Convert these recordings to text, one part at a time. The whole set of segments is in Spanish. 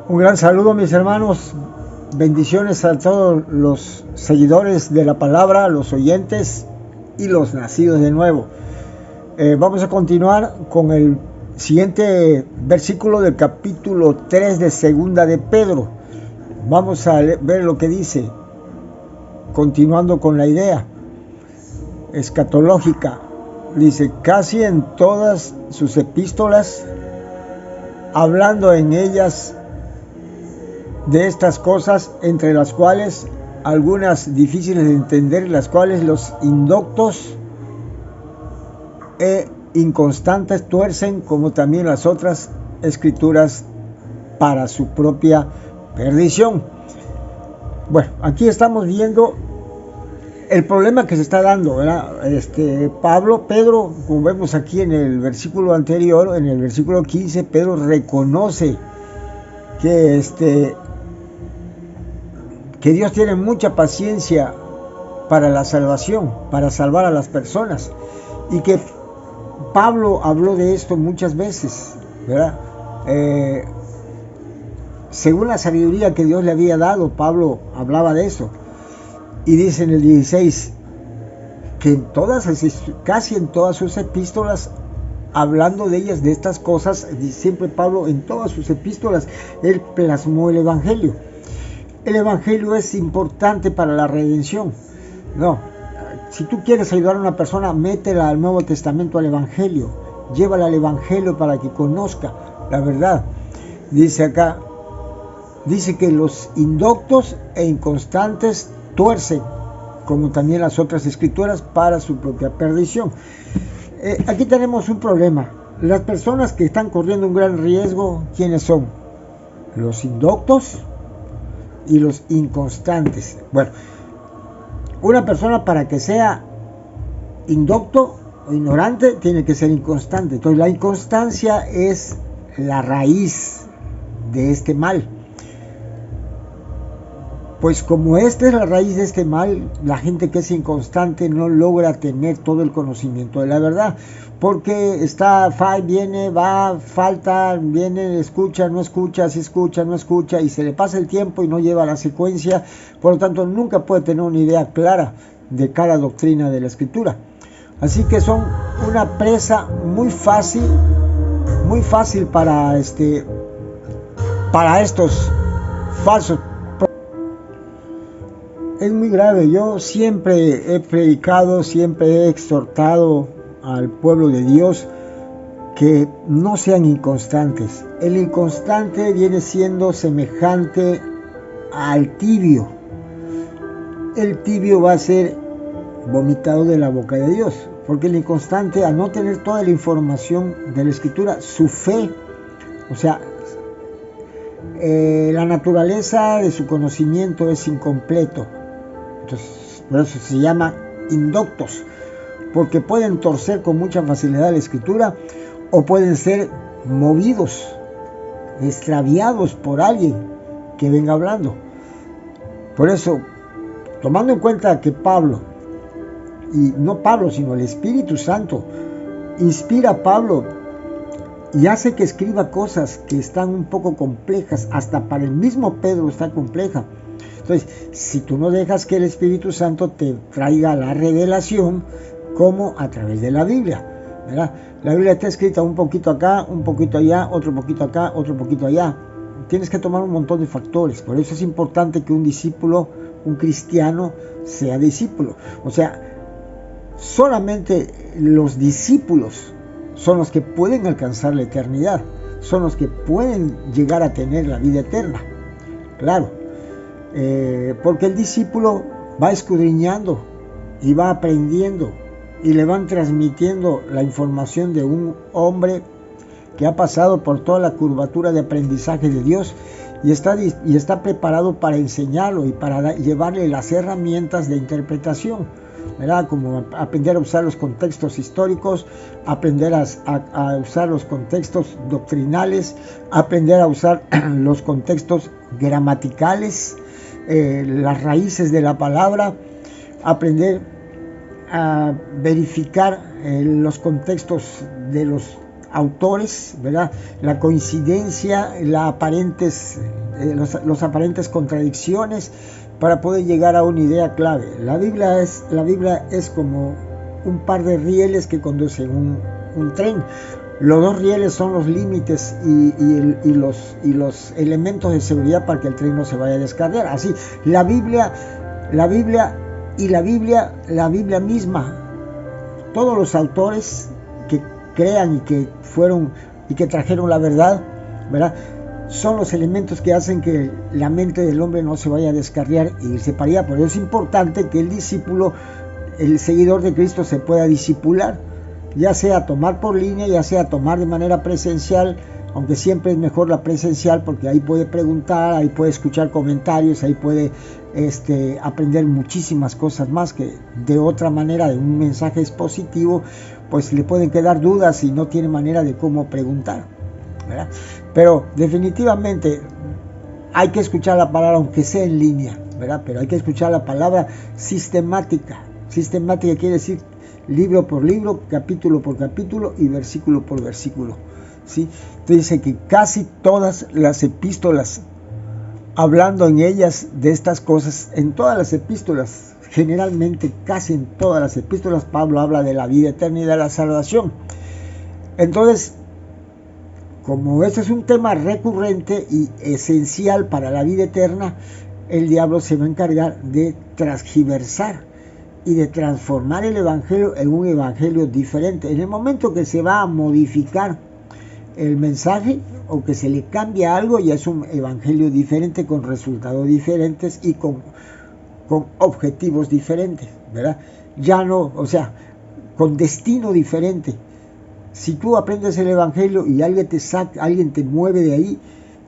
Un gran saludo, mis hermanos. Bendiciones a todos los seguidores de la palabra, los oyentes y los nacidos de nuevo. Vamos a continuar con el siguiente versículo del capítulo 3 de Segunda de Pedro. Vamos a ver lo que dice, continuando con la idea escatológica. Dice, casi en todas sus epístolas, hablando en ellas de estas cosas, entre las cuales algunas difíciles de entender, las cuales los indoctos e inconstantes tuercen, como también las otras escrituras, para su propia perdición. Bueno, aquí estamos viendo el problema que se está dando, ¿verdad? Pedro, como vemos aquí en el versículo anterior, en el versículo 15, Pedro reconoce que Dios tiene mucha paciencia para la salvación, para salvar a las personas, y que Pablo habló de esto muchas veces, ¿verdad? Según la sabiduría que Dios le había dado, Pablo hablaba de eso, y dice en el 16 que casi en todas sus epístolas, hablando de ellas, de estas cosas, siempre Pablo en todas sus epístolas, él plasmó el Evangelio. El Evangelio es importante para la redención. No, si tú quieres ayudar a una persona, métela al Nuevo Testamento, al Evangelio. Llévala al Evangelio para que conozca la verdad. Dice acá, dice que los indoctos e inconstantes tuercen, como también las otras escrituras, para su propia perdición. Aquí tenemos un problema. Las personas que están corriendo un gran riesgo, ¿quiénes son? Los indoctos y los inconstantes. Bueno, una persona, para que sea indocto o ignorante, tiene que ser inconstante. Entonces la inconstancia es la raíz de este mal. Pues como esta es la raíz de este mal, la gente que es inconstante no logra tener todo el conocimiento de la verdad, porque viene, va, falta, viene, escucha, no escucha, si escucha, no escucha, y se le pasa el tiempo y no lleva la secuencia. Por lo tanto, nunca puede tener una idea clara de cada doctrina de la Escritura. Así que son una presa muy fácil para estos falsos. Es muy grave. Yo siempre he predicado, siempre he exhortado al pueblo de Dios que no sean inconstantes. El inconstante viene siendo semejante al tibio. El tibio va a ser vomitado de la boca de Dios, porque el inconstante, al no tener toda la información de la Escritura, su fe, o sea, la naturaleza de su conocimiento es incompleto. Entonces, por eso se llama indoctos, porque pueden torcer con mucha facilidad la Escritura, o pueden ser movidos, extraviados por alguien que venga hablando. Por eso, tomando en cuenta que Pablo, y no Pablo, sino el Espíritu Santo, inspira a Pablo y hace que escriba cosas que están un poco complejas, hasta para el mismo Pedro está compleja. Entonces, si tú no dejas que el Espíritu Santo te traiga la revelación, como a través de la Biblia, ¿verdad? La Biblia está escrita un poquito acá, un poquito allá, otro poquito acá, otro poquito allá. Tienes que tomar un montón de factores. Por eso es importante que un discípulo, un cristiano, sea discípulo. O sea, solamente los discípulos son los que pueden alcanzar la eternidad, son los que pueden llegar a tener la vida eterna. Claro. Porque el discípulo va escudriñando y va aprendiendo y le van transmitiendo la información de un hombre que ha pasado por toda la curvatura de aprendizaje de Dios y está preparado para enseñarlo y para llevarle las herramientas de interpretación, ¿verdad? Como aprender a usar los contextos históricos, aprender a usar los contextos doctrinales, aprender a usar los contextos gramaticales, las raíces de la palabra, aprender a verificar los contextos de los autores, ¿verdad? La coincidencia, los aparentes contradicciones para poder llegar a una idea clave. La Biblia es como un par de rieles que conducen un tren. Los dos rieles son los límites y los elementos de seguridad para que el tren no se vaya a descarriar. Así, la Biblia misma, todos los autores que crean y que fueron y que trajeron la verdad, ¿verdad?, son los elementos que hacen que la mente del hombre no se vaya a descarriar y irse para allá. Por eso es importante que el discípulo, el seguidor de Cristo, se pueda discipular, ya sea tomar por línea, ya sea tomar de manera presencial, aunque siempre es mejor la presencial porque ahí puede preguntar, ahí puede escuchar comentarios, ahí puede aprender muchísimas cosas más que de otra manera, de un mensaje expositivo, pues le pueden quedar dudas y no tiene manera de cómo preguntar, ¿verdad? Pero definitivamente hay que escuchar la palabra, aunque sea en línea, ¿verdad? Pero hay que escuchar la palabra sistemática. Sistemática quiere decir libro por libro, capítulo por capítulo y versículo por versículo, ¿sí? Entonces dice que casi todas las epístolas, hablando en ellas de estas cosas, en todas las epístolas, generalmente casi en todas las epístolas, Pablo habla de la vida eterna y de la salvación. Entonces, como este es un tema recurrente y esencial para la vida eterna, el diablo se va a encargar de transgiversar y de transformar el evangelio en un evangelio diferente. En el momento que se va a modificar el mensaje o que se le cambia algo, ya es un evangelio diferente, con resultados diferentes y con objetivos diferentes, ¿verdad? Ya no, o sea, con destino diferente. Si tú aprendes el evangelio y alguien te mueve de ahí,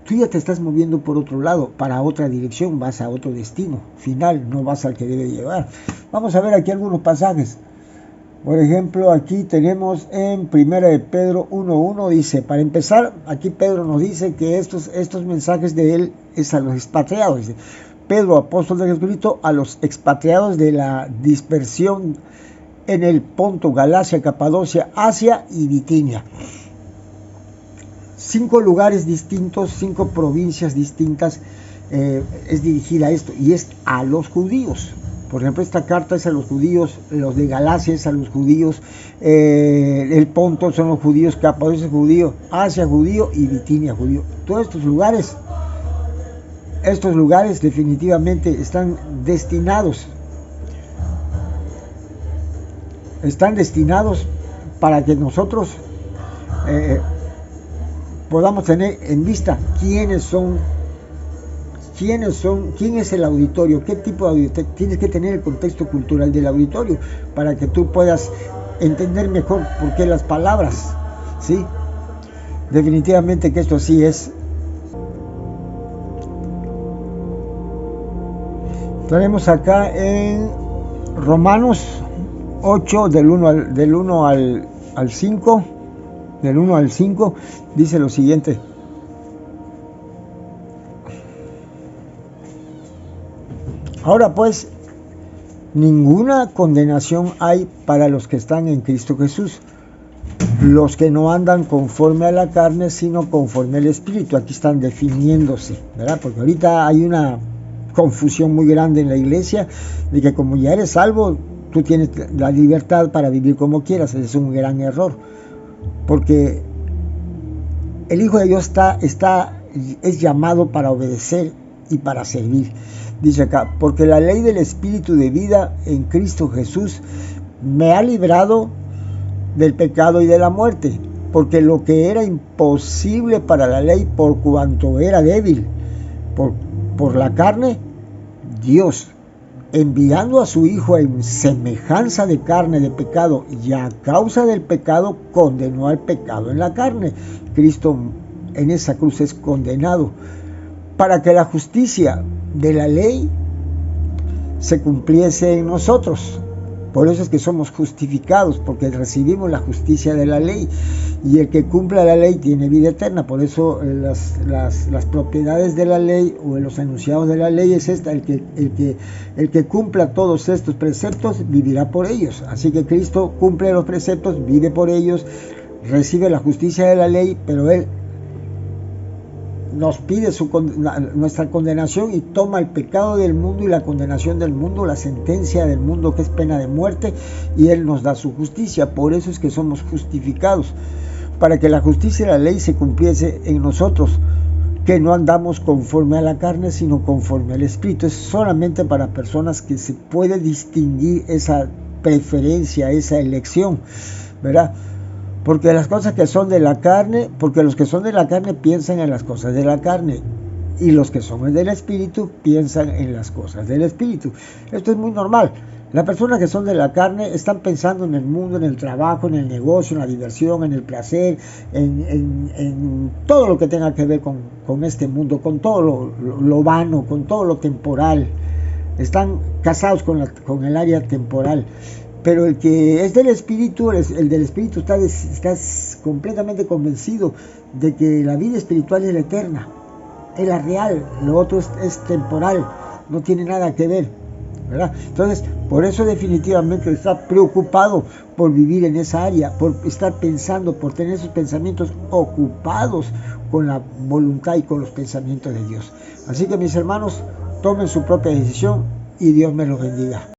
tú ya te estás moviendo por otro lado, para otra dirección, vas a otro destino final, no vas al que debe llevar. Vamos a ver aquí algunos pasajes. Por ejemplo, aquí tenemos en 1 de Pedro 1:1, dice, para empezar, aquí Pedro nos dice que estos mensajes de él es a los expatriados. Dice, Pedro, apóstol de Jesucristo, a los expatriados de la dispersión en el Ponto, Galacia, Capadocia, Asia y Bitinia. 5 lugares distintos, 5 provincias distintas es dirigida a esto, y es a los judíos. Por ejemplo, esta carta es a los judíos, los de Galacia es a los judíos, el Ponto son los judíos, Capadocia es judío, Asia judío y Bitinia judío. Todos estos lugares definitivamente están destinados para que nosotros podamos tener en vista quién es el auditorio, qué tipo de auditorio. Tienes que tener el contexto cultural del auditorio para que tú puedas entender mejor por qué las palabras, ¿sí? Definitivamente que esto sí es. Tenemos acá en Romanos 8 del 1 al 5, del 1 al 5, dice lo siguiente. Ahora pues, ninguna condenación hay para los que están en Cristo Jesús, los que no andan conforme a la carne, sino conforme al Espíritu. Aquí están definiéndose, ¿verdad? Porque ahorita hay una confusión muy grande en la iglesia de que como ya eres salvo, tú tienes la libertad para vivir como quieras. Ese es un gran error, porque el Hijo de Dios es llamado para obedecer y para servir. Dice acá, porque la ley del Espíritu de vida en Cristo Jesús me ha librado del pecado y de la muerte, porque lo que era imposible para la ley, por cuanto era débil por la carne, Dios, enviando a su Hijo en semejanza de carne de pecado, y a causa del pecado condenó al pecado en la carne. Cristo en esa cruz es condenado, para que la justicia de la ley se cumpliese en nosotros. Por eso es que somos justificados, porque recibimos la justicia de la ley, y el que cumpla la ley tiene vida eterna. Por eso las propiedades de la ley o los enunciados de la ley es esta: el que cumpla todos estos preceptos vivirá por ellos. Así que Cristo cumple los preceptos, vive por ellos, recibe la justicia de la ley, pero Él nos pide nuestra condenación y toma el pecado del mundo y la condenación del mundo, la sentencia del mundo que es pena de muerte, y Él nos da su justicia. Por eso es que somos justificados, para que la justicia de la ley se cumpliese en nosotros, que no andamos conforme a la carne, sino conforme al Espíritu. Es solamente para personas que se puede distinguir esa preferencia, esa elección, ¿verdad? Porque las cosas que son de la carne, porque los que son de la carne piensan en las cosas de la carne, y los que son del Espíritu piensan en las cosas del Espíritu. Esto es muy normal. Las personas que son de la carne están pensando en el mundo, en el trabajo, en el negocio, en la diversión, en el placer, en todo lo que tenga que ver con este mundo, con todo lo vano, con todo lo temporal. Están casados con el área temporal. Pero el que es del Espíritu, el del Espíritu está completamente convencido de que la vida espiritual es la eterna, es la real, lo otro es temporal, no tiene nada que ver, ¿verdad? Entonces, por eso definitivamente está preocupado por vivir en esa área, por estar pensando, por tener sus pensamientos ocupados con la voluntad y con los pensamientos de Dios. Así que, mis hermanos, tomen su propia decisión y Dios me los bendiga.